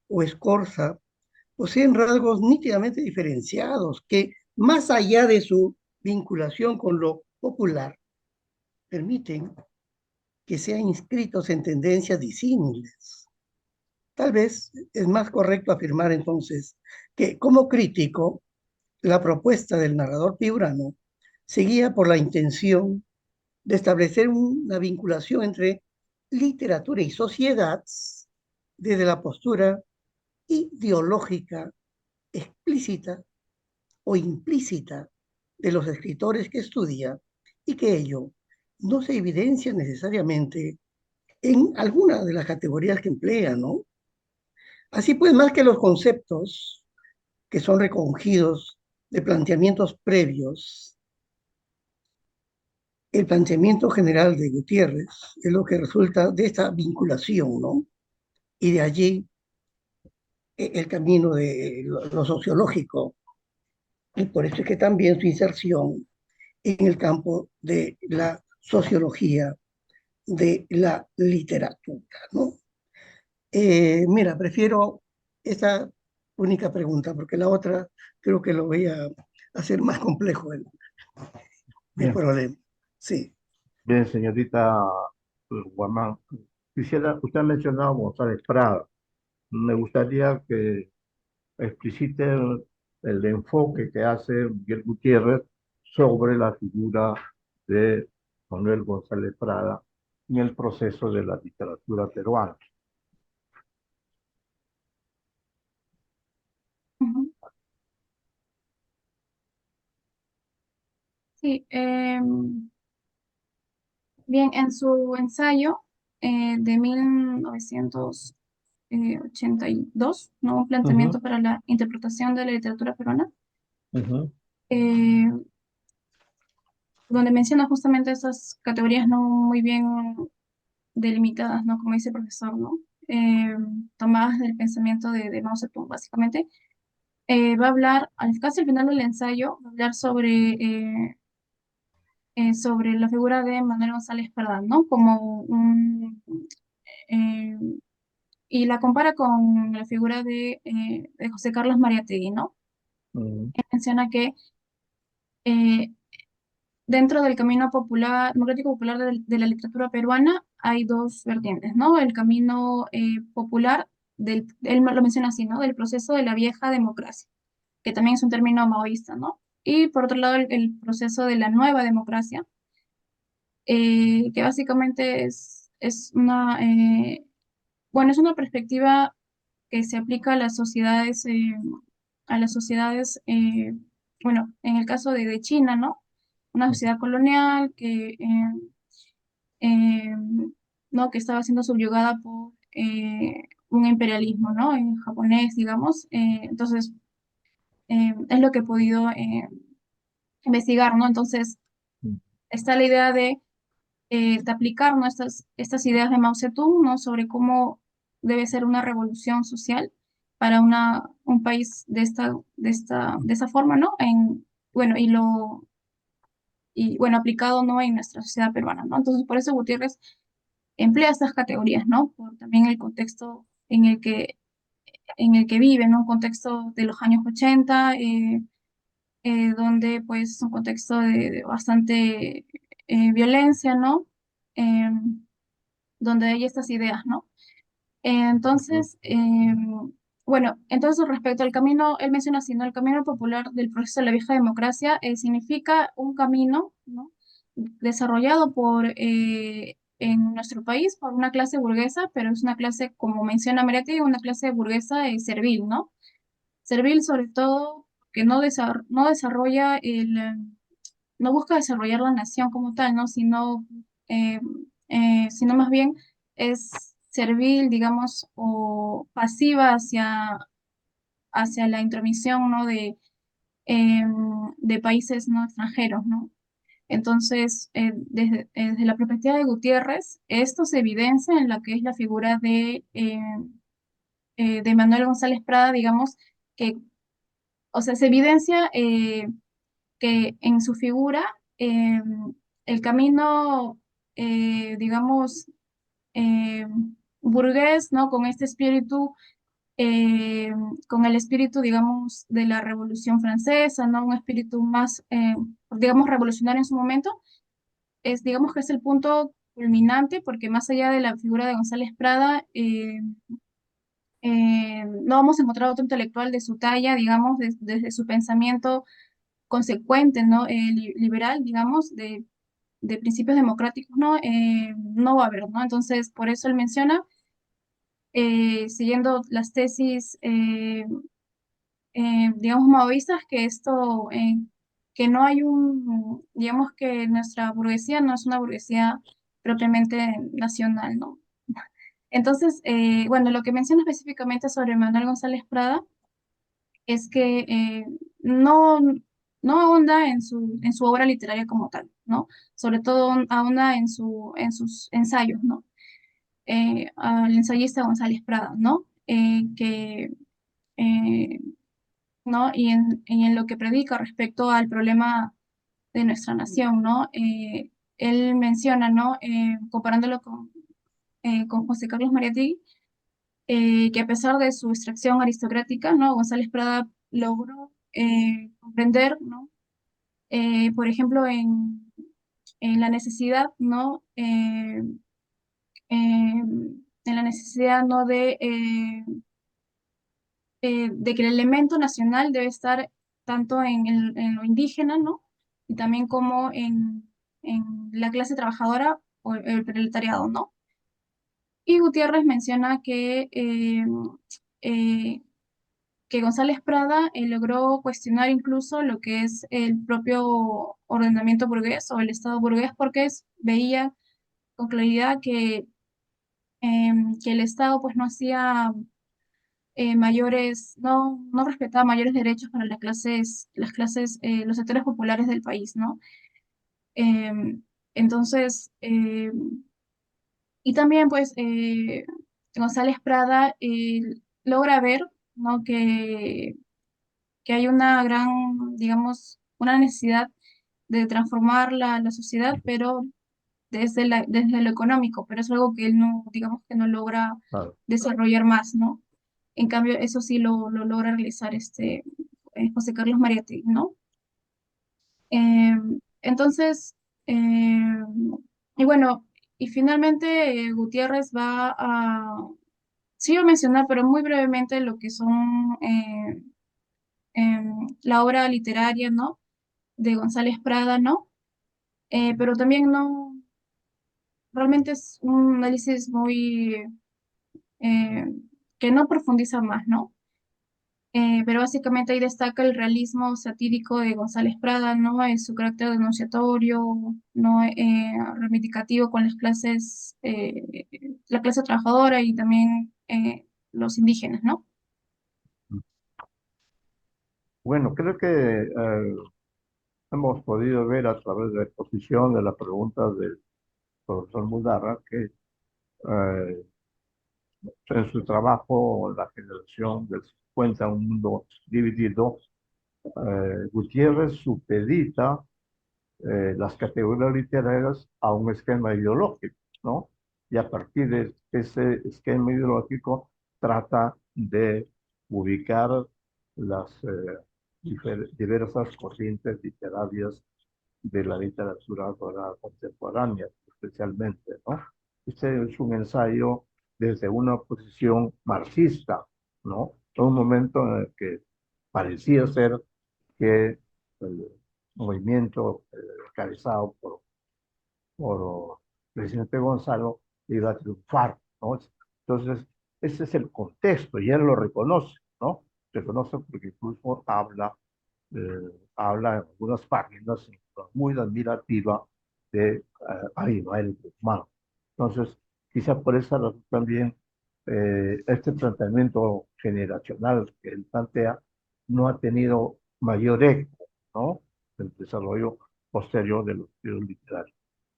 o Escorza, poseen rasgos nítidamente diferenciados que, más allá de su vinculación con lo popular, permiten que sean inscritos en tendencias disímiles. Tal vez es más correcto afirmar entonces que como crítico, la propuesta del narrador piurano seguía por la intención de establecer una vinculación entre literatura y sociedad desde la postura ideológica explícita o implícita de los escritores que estudia y que ello no se evidencia necesariamente en alguna de las categorías que emplea, ¿no? Así pues, más que los conceptos que son recogidos de planteamientos previos, el planteamiento general de Gutiérrez es lo que resulta de esta vinculación, ¿no? Y de allí el camino de lo sociológico. Y por eso es que también su inserción en el campo de la sociología de la literatura, ¿no? Mira, prefiero esta única pregunta porque la otra creo que lo voy a hacer más complejo el Bien, problema. Sí. bien, señorita Guamán. usted ha mencionado a González Prada. Me gustaría que explicite el enfoque que hace Miguel Gutiérrez sobre la figura de Manuel González Prada en el proceso de la literatura peruana. Ujú. Sí, bien, en su ensayo de 1982, ¿no? Un Ujú, planteamiento para la interpretación de la literatura peruana, ujú, eh, donde menciona justamente esas categorías no muy bien delimitadas, ¿no? Como dice el profesor, ¿no? Eh, Tomadas del pensamiento de Mao Zedong, básicamente. Va a hablar, casi al final del ensayo, va a hablar sobre la figura de Manuel González Prada, ¿no? Eh, y la compara con la figura de José Carlos Mariátegui, ¿no? ujú, Menciona que eh, dentro del camino popular, democrático popular de la literatura peruana hay dos vertientes, ¿no? El camino popular, él lo menciona así, ¿no? Del proceso de la vieja democracia, que también es un término maoísta, ¿no? Y por otro lado, el proceso de la nueva democracia, que básicamente es bueno, es una perspectiva que se aplica a las sociedades, bueno, en el caso de China, ¿no? Una sociedad colonial eh, ¿no? Que estaba siendo subyugada por un imperialismo, ¿no? En japonés, digamos. Entonces, es lo que he podido investigar, ¿no? Entonces, ujú, está la idea de aplicar, ¿no? Estas ideas de Mao Zedong, ¿no? Sobre cómo debe ser una revolución social para un país de esa forma, ¿no? Bueno, bueno, aplicado, ¿no? En nuestra sociedad peruana, ¿no? Entonces, por eso Gutiérrez emplea estas categorías, ¿no? Por también el contexto en el que vive, ¿no? Un contexto de los años 80, donde pues es un contexto de bastante violencia, ¿no? Donde hay estas ideas, ¿no? ujú, Entonces, bueno, entonces respecto al camino, él menciona así, ¿no? El camino popular del proceso de la vieja democracia significa un camino, ¿no? Desarrollado en nuestro país por una clase burguesa, pero es una clase, como menciona Meretti, una clase burguesa servil, ¿no? Servil sobre todo que no desarrolla no busca desarrollar la nación como tal, ¿no? Eh, sino más bien es servil, digamos, o pasiva hacia la intromisión, ¿no? De países no extranjeros, ¿no? Entonces, desde la perspectiva de Gutiérrez, esto se evidencia en la que es la figura de Manuel González Prada, digamos, que, o sea, se evidencia que en su figura el camino, digamos, eh, burgués, ¿no? Con este espíritu, eh, con el espíritu, digamos, de la Revolución Francesa, ¿no? Un espíritu más, digamos, revolucionario en su momento, digamos que es el punto culminante, porque más allá de la figura de González Prada, no vamos a encontrar otro intelectual de su talla, digamos, desde su pensamiento consecuente, ¿no? Liberal, digamos, de principios democráticos, ¿no? No va a haber, ¿no? Entonces, por eso él menciona, siguiendo las tesis, digamos, maoístas, que no hay digamos que nuestra burguesía no es una burguesía propiamente nacional, ¿no? Entonces, bueno, lo que menciona específicamente sobre Manuel González Prada es que no, no ahonda en su obra literaria como tal, ¿no? Sobre todo ahonda en sus ensayos, ¿no? Al ensayista González Prada, ¿no? Eh, ¿No? Y en lo que predica respecto al problema de nuestra nación, ¿no? Él menciona, ¿no? Comparándolo con José Carlos Mariátegui, que a pesar de su extracción aristocrática, ¿no? González Prada logró comprender, ¿no? Por ejemplo, en la necesidad, ¿no? en la necesidad, ¿no? De que el elemento nacional debe estar tanto en lo indígena, ¿no? Y también como en la clase trabajadora o el proletariado, ¿no? Y Gutiérrez menciona eh, que González Prada logró cuestionar incluso lo que es el propio ordenamiento burgués o el Estado burgués, porque veía con claridad que el Estado pues no hacía no respetaba mayores derechos para los sectores populares del país, ¿no? Em, entonces, y también pues González Prada logra ver, ¿no? Que hay una gran, digamos, una necesidad de transformar la sociedad, pero desde lo económico, pero es algo que él no, digamos que no logra Claro. desarrollar más, ¿no? En cambio, eso sí lo logra realizar José Carlos Mariátegui, ¿no? Eh, entonces, eh, y bueno, y finalmente Gutiérrez sí iba a mencionar, pero muy brevemente lo que son la obra literaria, ¿no? De González Prada, ¿no? Pero también no, realmente es un análisis eh, que no profundiza más, ¿no? Pero básicamente ahí destaca el realismo satírico de González Prada, ¿no? Su carácter denunciatorio, ¿no? Reivindicativo con la clase trabajadora y también los indígenas, ¿no? Bueno, creo que hemos podido ver a través de la exposición de las preguntas del profesor Mudarra que en su trabajo La generación del 50, un mundo dividido, Gutiérrez supedita las categorías literarias a un esquema ideológico, ¿no? Y a partir de ese esquema ideológico trata de ubicar las diversas corrientes literarias de la literatura ahora contemporánea, especialmente, ¿no? Este es un ensayo desde una posición marxista, ¿no? En un momento en el que parecía ser que el movimiento encabezado por el presidente Gonzalo iba a triunfar, ¿no? Entonces, ese es el contexto y él lo reconoce, ¿no? Reconoce porque incluso habla en algunas páginas muy admirativa de Abimael Guzmán. Entonces, quizá por esa razón también este planteamiento generacional que él plantea no ha tenido mayor eco, ¿no? El desarrollo posterior de los estudios literarios.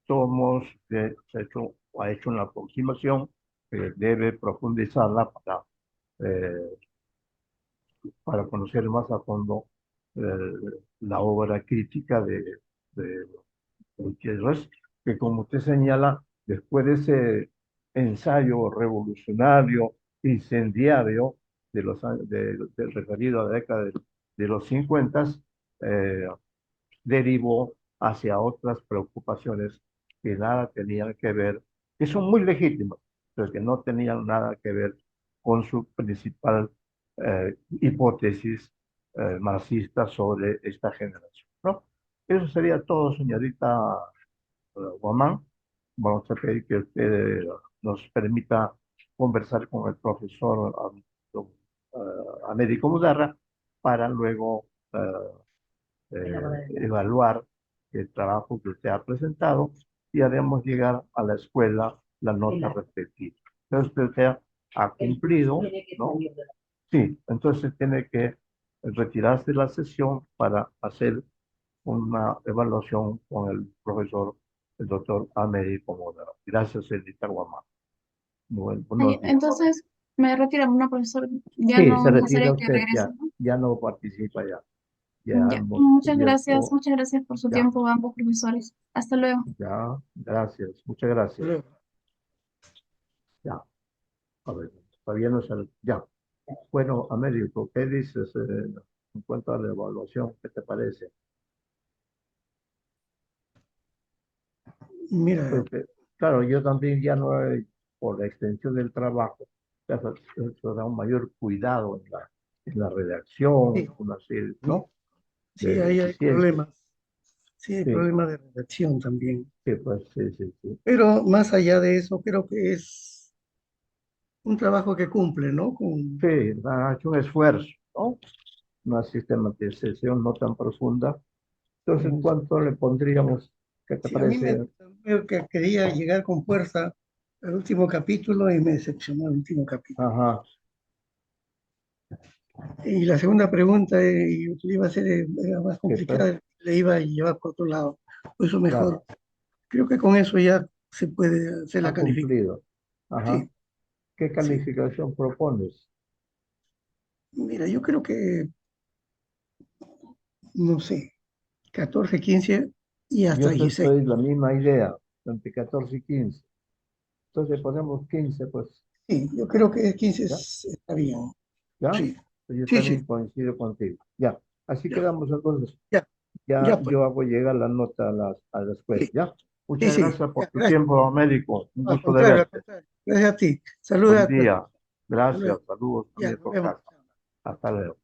Somos, ha hecho una aproximación que debe profundizarla eh, para conocer más a fondo eh, la obra crítica de Gutiérrez, que como usted señala, después de ese ensayo revolucionario, incendiario del referido a la década de los 50, eh, derivó hacia otras preocupaciones que nada tenían que ver, que son muy legítimas, pero que no tenían nada que ver con su principal hipótesis marxista sobre esta generación, ¿no? Eso sería todo, señorita Guamán. Vamos a pedir que usted nos permita conversar con el profesor don, Américo Mudarra para luego evaluar el trabajo que usted ha presentado y haremos llegar a la escuela la nota respectiva. Entonces usted ha cumplido, ¿no? Sí, entonces tiene que retirarse de la sesión para hacer una evaluación con el profesor, el doctor Américo Modera. Gracias, señorita Guamán. Buenos días. Entonces, me retiro, ¿no, profesor? Ya Sí, no se es retira necesario que usted, regrese, ¿no? ya no participa ya. Ya Ya, hemos cubierto, muchas gracias por su ya, tiempo, ambos profesores. Hasta luego. ya, gracias, muchas gracias. Ya, a ver, todavía no sale, ya. Bueno, Américo, ¿qué dices en cuanto a la evaluación? ¿Qué te parece? Mira, Porque, claro, yo también ya no he por la extensión del trabajo, eso da un mayor cuidado en la redacción, Sí. una serie, ¿no? Sí, de ahí hay eficiencia. problemas. Sí, hay Sí. problemas de redacción también. Sí, pues, sí. Pero más allá de eso, creo que es un trabajo que cumple, ¿no? Sí, ha hecho un esfuerzo, ¿no? Una sistematización no tan profunda. Entonces, ¿en cuánto le pondríamos? ¿Qué te Sí, a mí parece? veo que quería llegar con fuerza al último capítulo y me decepcionó el último capítulo. Ajá, Y la segunda pregunta, y que le iba a hacer, era más complicada, le iba a llevar por otro lado. Por eso mejor, claro, creo que con eso ya se puede hacer la ha calificación. cumplido. Ajá. Sí, ¿Qué sí. calificación propones? Mira, yo creo que, no sé, 14, 15 y hasta Yo te 16. estoy la misma idea, entre 14 y 15. Entonces ponemos 15, pues, Sí, yo creo que 15 ¿ya? está bien. ¿Ya? Sí, Pues yo sí, sí. también coincido contigo. Ya, así Ya, quedamos entonces. ya, Ya ya, pues. yo hago llegar la nota a la escuela, Sí, ¿ya? sí, Muchas sí. gracias por Ya, tu gracias. tiempo, médico. Un Al gusto de contrario, al verte. contrario. Gracias a ti. Saludos Buen a tu. día. Hasta Gracias. luego. Saludos Ya, también nos por vemos. casa. Hasta luego.